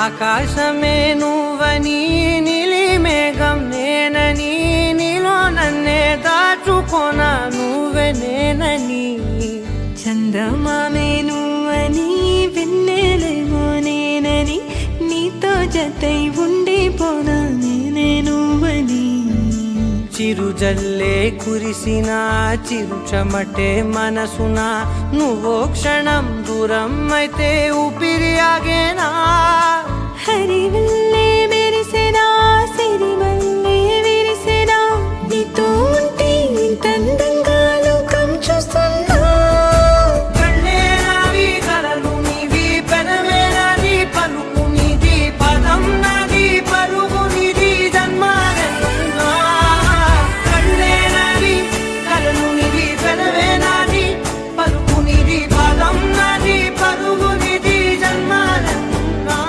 ఆకాశమే నువ్వని నీలి మేఘం నేనని నీలో నన్నే దాచుకోనా నువ్వే నేనని చందమామే నువ్వని వెన్నెలేమో నేనని నీతో జతై ఉండిపోనా నేనే నువ్వని చిరుజల్లే కురిసిన చిరు చెమటే మనసున నువ్వో క్షణం దూరం అయితే ఊపిరి ఆగేనా హరివల్లే మెరిసెనా సిరివల్లే విరిసెనా నీతో ఉంటే ఇంత అందంగా లోకం చూస్తున్నా కళ్ళే నావి కలలు నీవి పెనమే నాది పలుకు నీది పదం నాది పరుగు నీది జన్మాలెన్నున్నా కళ్ళే నావి కలలు నీవి పెనమే నాది పలుకు నీది పదం నాది పరుగు నీది జన్మాలెన్నున్నా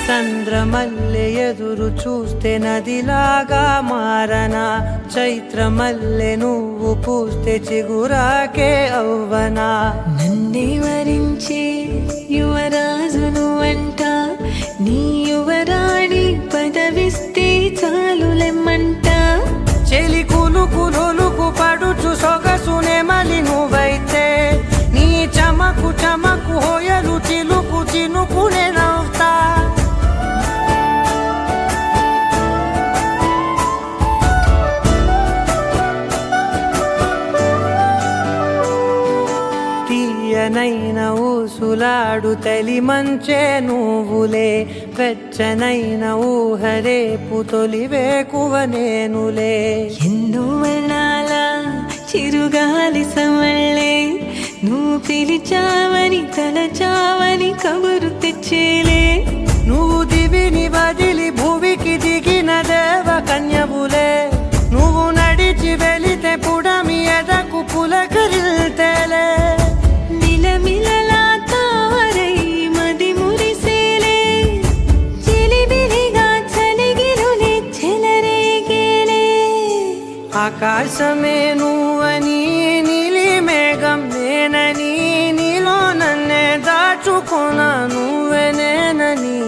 చంద్రమల్లె ఎదురు చూస్తే నదిలాగా మారనా చైత్రమల్లె నువ్వు పూస్తే చిగురాకే అవ్వనా నన్నే వరించే యువరాజును అంట నీ యువరాణి పదవిస్తే చాలులెమ్మంట చెలి కులుకు లొలుకు పడుచు సొగసునే మలి నువ్వైతే నీ చమకు చమకు హోయలు చిలుకు చినుకునే నవ్వుతా తీయనైన ఊసులాడు తలి మంచే నువ్వులే వెచ్చనైన ఊహరేపు తొలి వేకువ నేనులే ఎన్నో వర్ణాల చిరుగాలి సమళ్ళే నువ్వు పిలిచావని తలచావని కబురు తెచ్చేలే నువ్వు దివిని వదిలి భూమికి దిగిన దేవ కన్యవులే నువ్వు నడిచి వెళితే పుడమి ఎదకు పులకరిల్తేలే మిలమిలలా తారై మది మురిసేలే చిలిబిలిగా చలిగిరులే చెలరేగేలే ఆకాశమే నువ్వని నీలి మేఘం నేనని నీలో నన్నే దాచుకోనా నువ్వే నేనని